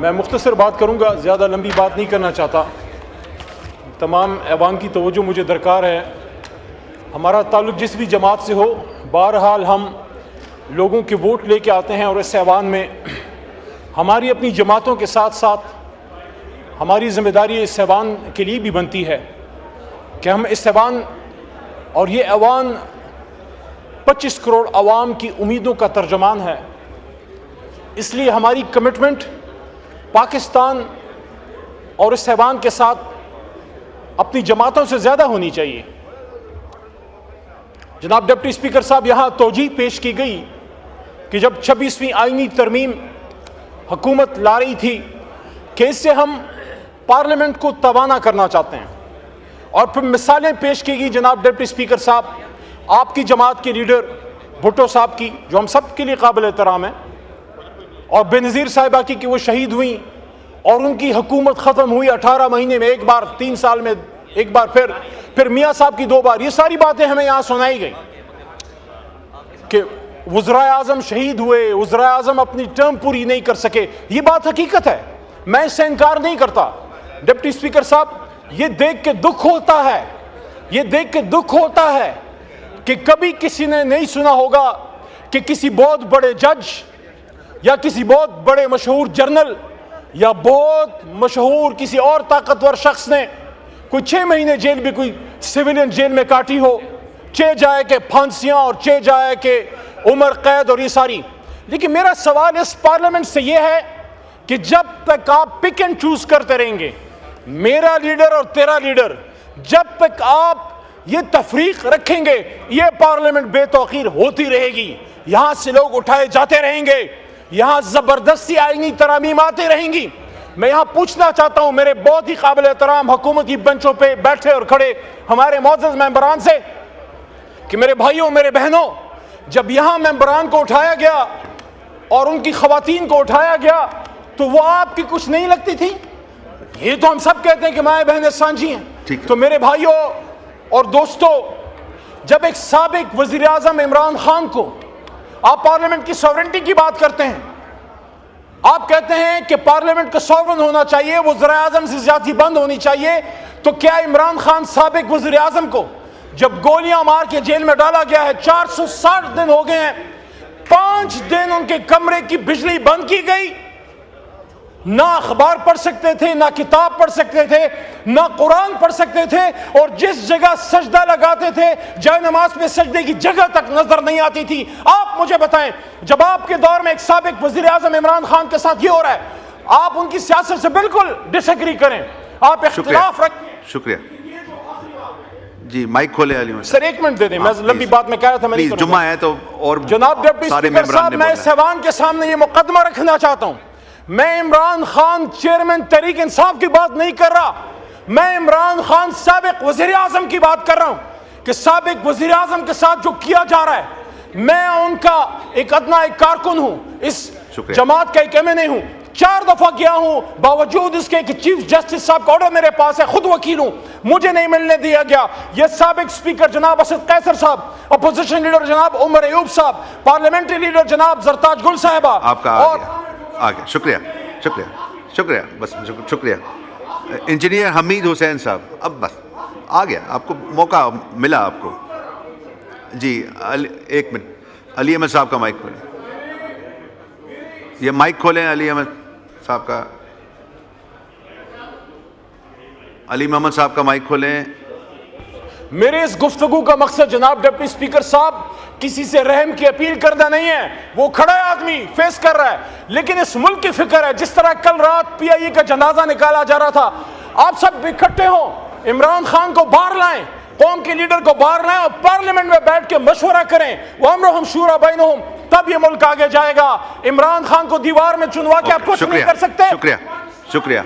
मैं मुख्तसर बात करूँगा, ज़्यादा लंबी बात नहीं करना चाहता। तमाम ऐवान की तवज्जो मुझे दरकार है। हमारा ताल्लुक़ जिस भी जमात से हो, बहरहाल हम लोगों के वोट लेके आते हैं और इस ऐवान में हमारी अपनी जमातों के साथ साथ हमारी ज़िम्मेदारी इस ऐवान के लिए भी बनती है कि हम इस ऐवान और ये ऐवान 25 करोड़ अवाम की उम्मीदों का तर्जमान है। इसलिए हमारी कमिटमेंट पाकिस्तान और इस ऐवान के साथ अपनी जमातों से ज़्यादा होनी चाहिए। जनाब डिप्टी स्पीकर साहब, यहाँ तौजीह पेश की गई कि जब 26वीं आईनी तरमीम हुकूमत ला रही थी कि इससे हम पार्लियामेंट को तवाना करना चाहते हैं, और फिर मिसालें पेश की गई जनाब डिप्टी स्पीकर साहब आपकी जमात के लीडर भुट्टो साहब की, जो हम सब के लिए काबिल एहतराम है, और बेनज़ीर साहिबा की कि वो शहीद हुई और उनकी हुकूमत ख़त्म हुई 18 महीने में एक बार, 3 साल में एक बार, फिर मियाँ साहब की 2 बार। ये सारी बातें हमें यहाँ सुनाई गई कि वज़राए आज़म शहीद हुए, वज़राए आज़म अपनी टर्म पूरी नहीं कर सके। ये बात हकीकत है, मैं इससे इनकार नहीं करता। डिप्टी स्पीकर साहब, ये देख के दुख होता है, ये देख के दुख होता है कि कभी किसी ने नहीं सुना होगा कि किसी बहुत बड़े जज या किसी बहुत बड़े मशहूर जर्नल या बहुत मशहूर किसी और ताकतवर शख्स ने कोई 6 महीने जेल भी, कोई सिविलियन जेल में काटी हो, चे जाए के फांसियां और चे जाए के उम्र कैद और ये सारी। लेकिन मेरा सवाल इस पार्लियामेंट से ये है कि जब तक आप पिक एंड चूज करते रहेंगे, मेरा लीडर और तेरा लीडर, जब तक आप ये तफरीक रखेंगे, ये पार्लियामेंट बेतौकीर होती रहेगी। यहां से लोग उठाए जाते रहेंगे, यहां जबरदस्ती आईनी तरमीम आती रहेंगी। मैं यहां पूछना चाहता हूं मेरे बहुत ही काबिल एहतराम हुकूमती बेंचों पे बैठे और खड़े हमारे मौजूद मेंबरान से कि मेरे भाइयों, मेरे बहनों, जब यहां मेंबरान को उठाया गया और उनकी खवातीन को उठाया गया तो वो आपकी कुछ नहीं लगती थी? ये तो हम सब कहते हैं कि माए बहनें सांझी हैं। तो मेरे भाइयों और दोस्तों, जब एक साबिक वजीर आजम इमरान खान को आप पार्लियामेंट की सॉवरेंटी की बात करते हैं, आप कहते हैं कि पार्लियामेंट का सॉवरन होना चाहिए, वज़ीर आज़म से ज़्यादती बंद होनी चाहिए, तो क्या इमरान खान साबिक वज़ीर आज़म को जब गोलियां मार के जेल में डाला गया है, 460 दिन हो गए हैं, 5 दिन उनके कमरे की बिजली बंद की गई, ना अखबार पढ़ सकते थे, ना किताब पढ़ सकते थे, ना कुरान पढ़ सकते थे, और जिस जगह सजदा लगाते थे जय नमाज में सजदे की जगह तक नजर नहीं आती थी। आप मुझे बताएं, जब आपके दौर में एक साबिक वजीर आजम इमरान खान के साथ ये हो रहा है, आप उनकी सियासत से बिल्कुल डिसएग्री करें, आप इख्तिलाफ रखें। शुक्रिया जी। माइक खोले अली सर, 1 मिनट दे दें, मैं लंबी बात में कह रहा था, मैं जुम्मा है तो। और जनाब डिप्टी स्पीकर साहब, मैं इस ऐवान के सामने ये मुकदमा रखना चाहता हूं, मैं इमरान खान चेयरमैन तहरीक इंसाफ की बात नहीं कर रहा, मैं इमरान खान साबिक वजीर आजम की बात कर रहा हूं कि साबिक वजीर आजम के साथ जो किया जा रहा है, मैं उनका एक अदना एक कारकुन हूं, इस जमात का एक एमएनए हूं, 4 दफा गया हूं, बावजूद इसके कि चीफ जस्टिस साहब का ऑर्डर मेरे पास है, खुद वकील हूं, मुझे नहीं मिलने दिया गया। ये साबिक स्पीकर जनाब असद कैसर साहब, अपोजिशन लीडर जनाब उमर अयूब साहब, पार्लियामेंटरी लीडर जनाब जरताज गुल साहिबा, आपका आ गया। शुक्रिया शुक्रिया शुक्रिया, बस शुक्रिया। इंजीनियर हमीद हुसैन साहब, अब बस आ गया, आपको मौका मिला आपको जी। 1 मिनट, अली अहमद साहब का माइक खोलें, ये माइक खोलें अली अहमद साहब का, अली मोहम्मद साहब का माइक खोलें। मेरे इस गुफ्तगू का मकसद जनाब डिप्टी स्पीकर साहब किसी से रहम की अपील करना नहीं है, वो खड़ा है आदमी फेस कर रहा है, लेकिन इस मुल्क की फिक्र है। जिस तरह कल रात पीआईए का जनाजा निकाला जा रहा था, आप सब इकट्ठे हो, इमरान खान को बाहर लाएं, कौम के लीडर को बाहर लाएं और पार्लियामेंट में बैठ के मशवरा करें, वो हम शूरा बैनहुम, तब ये मुल्क आगे जाएगा। इमरान खान को दीवार में चुनवा के आप कुछ नहीं कर सकते। शुक्रिया शुक्रिया।